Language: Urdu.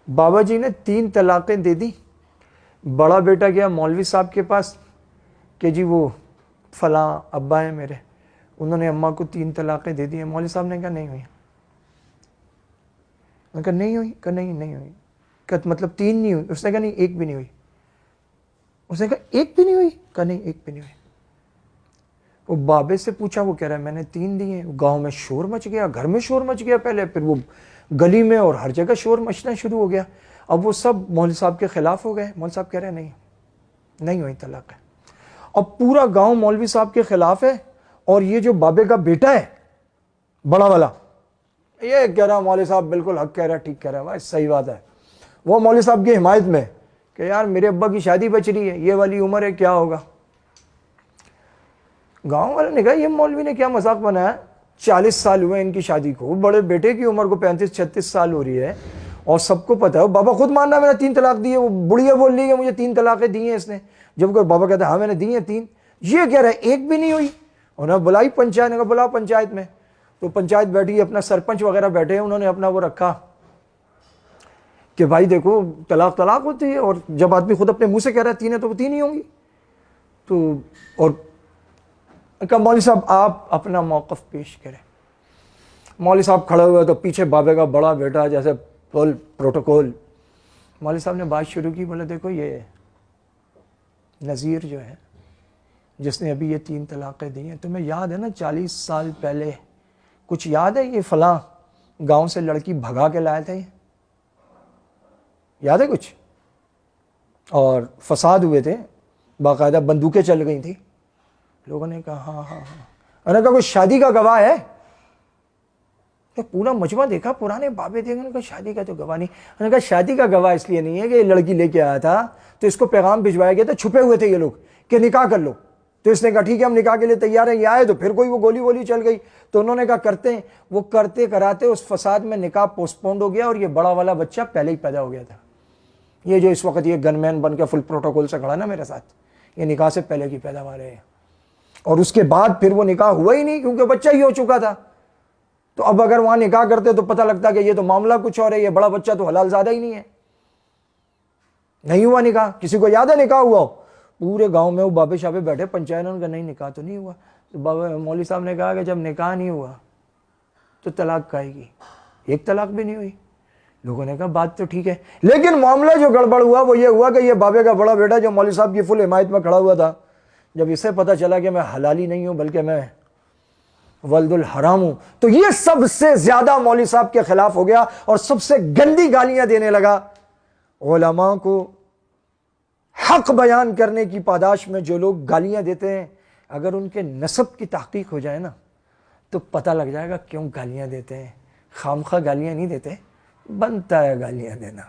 بابا جی نے 3 طلاقیں دے دی. بڑا بیٹا گیا مولوی صاحب کے پاس کہ جی وہ فلاں ابا ہیں میرے, انہوں نے اماں کو 3 طلاقیں دے دی ہیں. مولوی صاحب نے کہا نہیں ہوئی. میں کہا نہیں ہوئی, کہا نہیں ہوئی. کہا مطلب 3 نہیں ہوئی؟ اس نے کہا نہیں 1 بھی نہیں ہوئی. اس نے کہا 1 بھی نہیں ہوئی؟ کہا نہیں 1 بھی نہیں ہوئی. وہ بابے سے پوچھا, وہ کہہ رہا ہے میں نے 3 دی ہیں. گاؤں میں شور مچ گیا, گھر میں شور مچ گیا پہلے, پھر وہ گلی میں اور ہر جگہ شور مچنا شروع ہو گیا. اب وہ سب مولوی صاحب کے خلاف ہو گئے. مولوی صاحب کہہ رہے ہیں نہیں ہوئی طلاق ہے. اب پورا گاؤں مولوی صاحب کے خلاف ہے, اور یہ جو بابے کا بیٹا ہے بڑا والا, یہ کہہ رہا مولوی صاحب بالکل حق کہہ رہا, ٹھیک کہہ رہا ہے, بھائی صحیح بات ہے. وہ مولوی صاحب کی حمایت میں کہ یار میرے ابا کی شادی بچ رہی ہے, یہ والی عمر ہے, کیا ہوگا. گاؤں والے نے کہا یہ مولوی نے کیا مذاق بنایا, 40 سال ہوئے ان کی شادی کو, بڑے بیٹے کی عمر کو 35-36 سال ہو رہی ہے, اور سب کو پتا ہے. بابا خود ماننا ہے میں نے 3 طلاق دی ہے. وہ بڑھیا بول رہی ہے مجھے 3 طلاقیں دی ہیں اس نے, جب کہ بابا کہتا ہے ہاں میں نے دی ہیں 3. یہ کہہ رہا ہے 1 بھی نہیں ہوئی. انہوں نے بلائی پنچایت, نے کہا بلاؤ پنچایت میں. تو پنچایت بیٹھی, اپنا سرپنچ وغیرہ بیٹھے ہیں, انہوں نے اپنا وہ رکھا کہ بھائی دیکھو طلاق ہوتی ہے, اور جب آدمی خود اپنے منہ سے کہہ رہا ہے 3 ہے تو وہ 3 ہی ہوں گی. تو اور کہا مولوی صاحب آپ اپنا موقف پیش کریں. مولوی صاحب کھڑے ہوئے تو پیچھے بابے کا بڑا بیٹا جیسے پروٹوکول. مولوی صاحب نے بات شروع کی, بولے دیکھو یہ نذیر جو ہے جس نے ابھی یہ 3 طلاقیں دی ہیں, تمہیں یاد ہے نا 40 سال پہلے کچھ یاد ہے یہ فلاں گاؤں سے لڑکی بھگا کے لائے تھے, یاد ہے کچھ؟ اور فساد ہوئے تھے, باقاعدہ بندوقیں چل گئی تھیں. لوگوں نے کہا ہاں ہاں ہاں. انہوں نے کہا کوئی شادی کا گواہ ہے؟ پورا مجمع دیکھا, پرانے بابے دیکھے, انہوں نے کہا شادی کا تو گواہ نہیں. انہوں نے کہا شادی کا گواہ اس لیے نہیں ہے کہ یہ لڑکی لے کے آیا تھا تو اس کو پیغام بھجوایا گیا تھا, چھپے ہوئے تھے یہ لوگ کہ نکاح کر لو, تو اس نے کہا ٹھیک ہے ہم نکاح کے لیے تیار ہیں. یہ آئے تو پھر کوئی وہ گولی چل گئی, تو انہوں نے کہا کرتے ہیں. وہ کرتے کراتے اس فساد میں نکاح پوسٹ پونڈ ہو گیا, اور یہ بڑا والا بچہ پہلے ہی پیدا ہو گیا تھا. یہ جو اس وقت یہ گن مین بن کے فل پروٹوکول سے کھڑا نا میرے ساتھ, یہ نکاح سے پہلے کی پیداوار ہے. اور اس کے بعد پھر وہ نکاح ہوا ہی نہیں کیونکہ بچہ ہی ہو چکا تھا. تو اب اگر وہاں نکاح کرتے تو پتہ لگتا کہ یہ تو معاملہ کچھ اور ہے, یہ بڑا بچہ تو حلال زادہ ہی نہیں ہے. نہیں ہوا نکاح. کسی کو یاد ہے نکاح ہوا ہو؟ پورے گاؤں میں وہ بابے شابے بیٹھے, پنچایت نے کہا نہیں نکاح تو نہیں ہوا. تو بابا مولوی صاحب نے کہا کہ جب نکاح نہیں ہوا تو طلاق کہے گی, 1 طلاق بھی نہیں ہوئی. لوگوں نے کہا بات تو ٹھیک ہے, لیکن معاملہ جو گڑبڑ ہوا وہ یہ ہوا کہ یہ بابے کا بڑا بیٹا جو مولوی صاحب کی فل حمایت میں کھڑا ہوا تھا, جب اسے پتہ چلا کہ میں حلالی نہیں ہوں بلکہ میں ولد الحرام ہوں, تو یہ سب سے زیادہ مولوی صاحب کے خلاف ہو گیا اور سب سے گندی گالیاں دینے لگا. علماء کو حق بیان کرنے کی پاداش میں جو لوگ گالیاں دیتے ہیں, اگر ان کے نسب کی تحقیق ہو جائے نا تو پتہ لگ جائے گا کیوں گالیاں دیتے ہیں. خامخواہ گالیاں نہیں دیتے, بنتا ہے گالیاں دینا.